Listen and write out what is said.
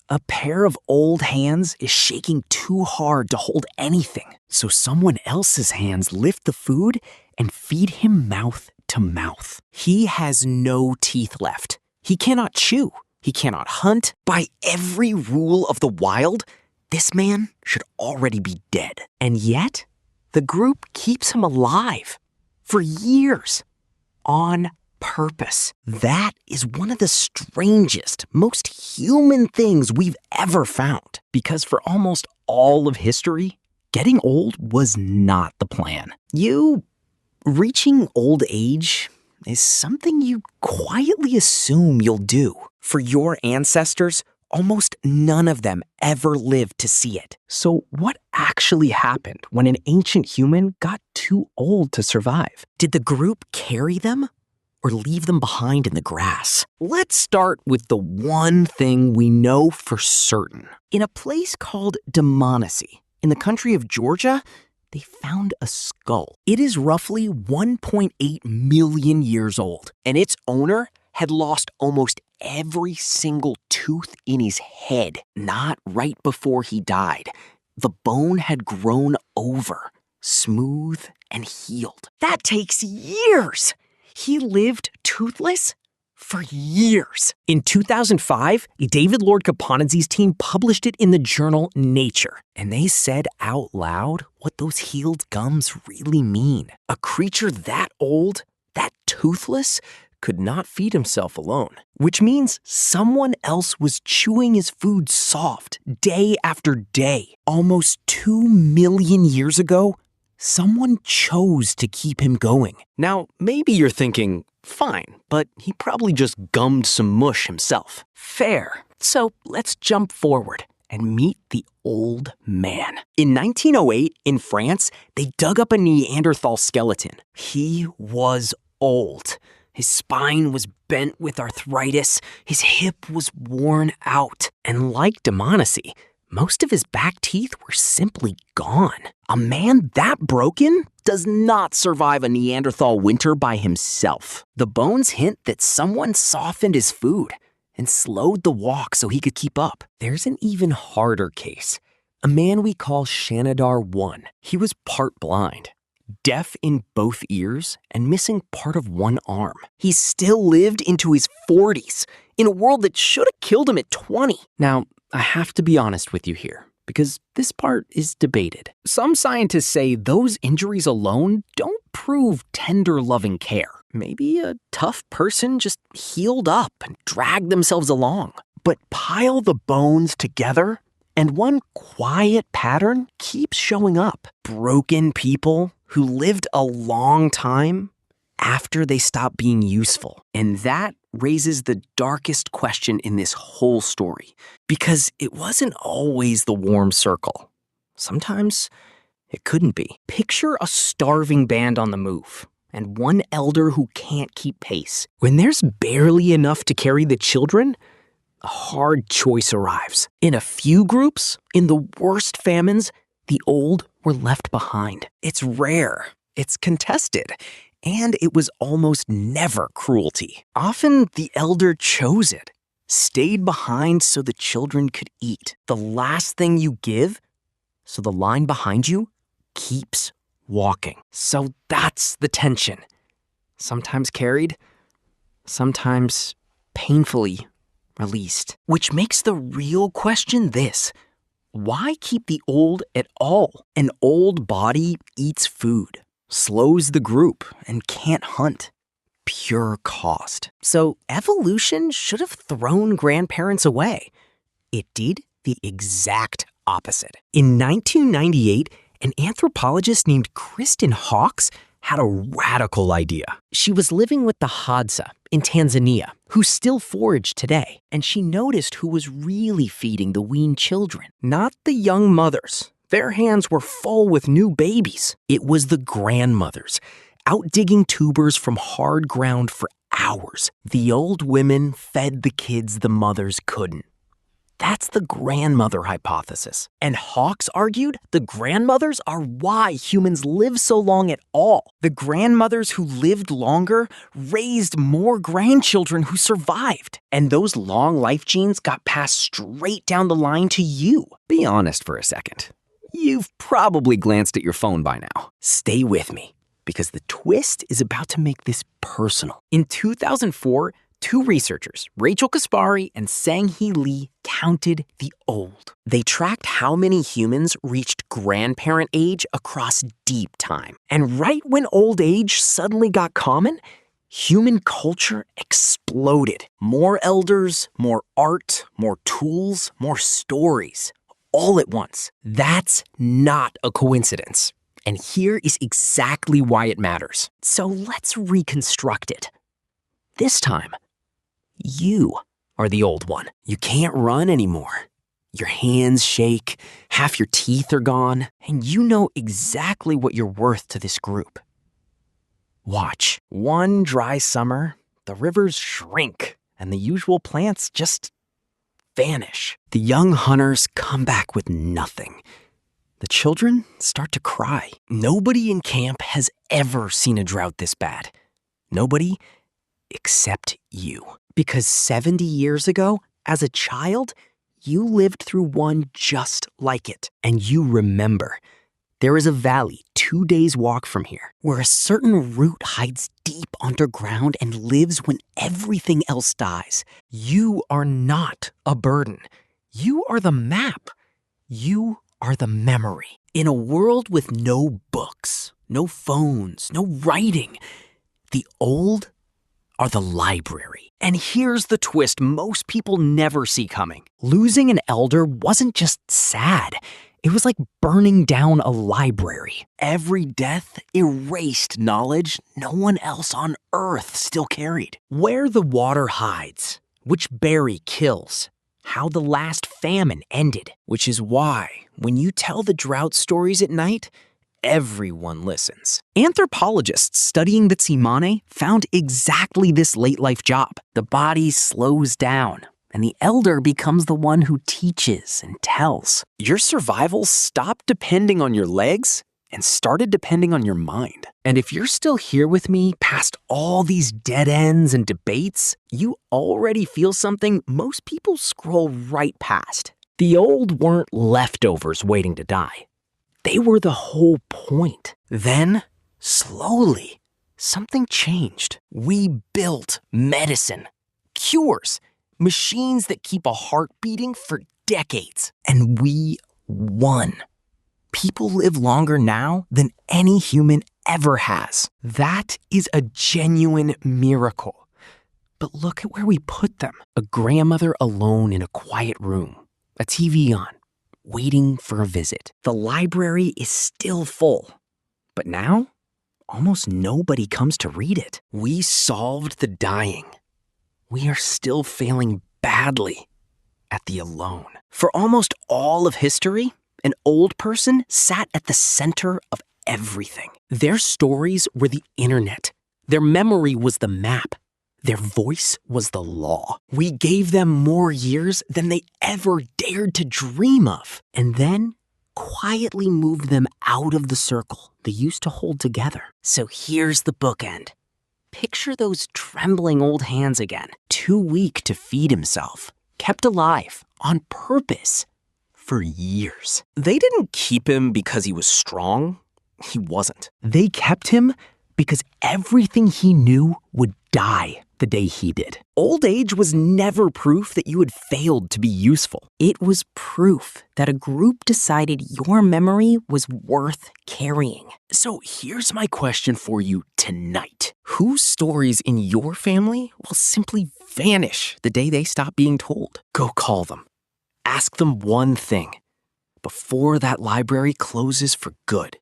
A pair of old hands is shaking too hard to hold anything, so someone else's hands lift the food and feed him mouth to mouth. He has no teeth left. He cannot chew. He cannot hunt. By every rule of the wild, this man should already be dead. And yet, the group keeps him alive for years on purpose. That is one of the strangest, most human things we've ever found. Because for almost all of history, getting old was not the plan. Reaching old age is something you quietly assume you'll do. For your ancestors, almost none of them ever lived to see it. So what actually happened when an ancient human got too old to survive? Did the group carry them or leave them behind in the grass? Let's start with the one thing we know for certain. In a place called Dmanisi, in the country of Georgia, they found a skull. It is roughly 1.8 million years old, and its owner had lost almost every single tooth in his head, not right before he died. The bone had grown over, smooth and healed. That takes years. He lived toothless for years. In 2005, David Lord Kapanidze's team published it in the journal Nature, and they said out loud what those healed gums really mean. A creature that old, that toothless, could not feed himself alone, which means someone else was chewing his food soft day after day. Almost 2 million years ago, someone chose to keep him going. Now, maybe you're thinking, fine, but he probably just gummed some mush himself. Fair. So let's jump forward and meet the old man. In 1908, in France, they dug up a Neanderthal skeleton. He was old. His spine was bent with arthritis, his hip was worn out, and like Dmanisi, most of his back teeth were simply gone. A man that broken does not survive a Neanderthal winter by himself. The bones hint that someone softened his food and slowed the walk so he could keep up. There's an even harder case. A man we call Shanidar 1. He was part blind, deaf in both ears, and missing part of one arm. He still lived into his 40s in a world that should have killed him at 20. Now, I have to be honest with you here, because this part is debated. Some scientists say those injuries alone don't prove tender, loving care. Maybe a tough person just healed up and dragged themselves along. But pile the bones together, and one quiet pattern keeps showing up. Broken people who lived a long time after they stopped being useful. And that raises the darkest question in this whole story, because it wasn't always the warm circle. Sometimes it couldn't be. Picture a starving band on the move, and one elder who can't keep pace. When there's barely enough to carry the children, a hard choice arrives. In a few groups, in the worst famines, the old were left behind. It's rare, it's contested, and it was almost never cruelty. Often the elder chose it, stayed behind so the children could eat. The last thing you give, so the line behind you keeps walking. So that's the tension. Sometimes carried, sometimes painfully released. Which makes the real question this: why keep the old at all? An old body eats food, slows the group, and can't hunt. Pure cost. So evolution should have thrown grandparents away. It did the exact opposite. In 1998, an anthropologist named Kristen Hawkes had a radical idea. She was living with the Hadza in Tanzania, who still forage today, and she noticed who was really feeding the weaned children. Not the young mothers. Their hands were full with new babies. It was the grandmothers, out digging tubers from hard ground for hours. The old women fed the kids the mothers couldn't. That's the grandmother hypothesis. And Hawks argued the grandmothers are why humans live so long at all. The grandmothers who lived longer raised more grandchildren who survived. And those long life genes got passed straight down the line to you. Be honest for a second. You've probably glanced at your phone by now. Stay with me, because the twist is about to make this personal. In 2004, two researchers, Rachel Kaspari and Sang-Hee Lee, counted the old. They tracked how many humans reached grandparent age across deep time. And right when old age suddenly got common, human culture exploded. More elders, more art, more tools, more stories, all at once. That's not a coincidence. And here is exactly why it matters. So let's reconstruct it. This time, you are the old one. You can't run anymore. Your hands shake, half your teeth are gone, and you know exactly what you're worth to this group. Watch. One dry summer, the rivers shrink, and the usual plants just vanish. The young hunters come back with nothing. The children start to cry. Nobody in camp has ever seen a drought this bad. Nobody except you. Because 70 years ago, as a child, you lived through one just like it. And you remember. There is a valley 2 days' walk from here where a certain root hides deep underground and lives when everything else dies. You are not a burden. You are the map. You are the memory. In a world with no books, no phones, no writing, the old are the library. And here's the twist most people never see coming. Losing an elder wasn't just sad. It was like burning down a library. Every death erased knowledge no one else on Earth still carried. Where the water hides, which berry kills, how the last famine ended. Which is why, when you tell the drought stories at night, everyone listens. Anthropologists studying the Tsimane found exactly this late-life job. The body slows down, and the elder becomes the one who teaches and tells. Your survival stopped depending on your legs and started depending on your mind. And if you're still here with me past all these dead ends and debates, you already feel something most people scroll right past. The old weren't leftovers waiting to die. They were the whole point. Then, slowly, something changed. We built medicine, cures, machines that keep a heart beating for decades. And we won. People live longer now than any human ever has. That is a genuine miracle. But look at where we put them. A grandmother alone in a quiet room, a TV on, waiting for a visit. The library is still full. But now, almost nobody comes to read it. We solved the dying. We are still failing badly at the alone. For almost all of history, an old person sat at the center of everything. Their stories were the internet. Their memory was the map. Their voice was the law. We gave them more years than they ever dared to dream of. And then quietly moved them out of the circle they used to hold together. So here's the bookend. Picture those trembling old hands again, too weak to feed himself, kept alive on purpose for years. They didn't keep him because he was strong. He wasn't. They kept him because everything he knew would die the day he did. Old age was never proof that you had failed to be useful. It was proof that a group decided your memory was worth carrying. So here's my question for you tonight. Whose stories in your family will simply vanish the day they stop being told? Go call them. Ask them one thing before that library closes for good.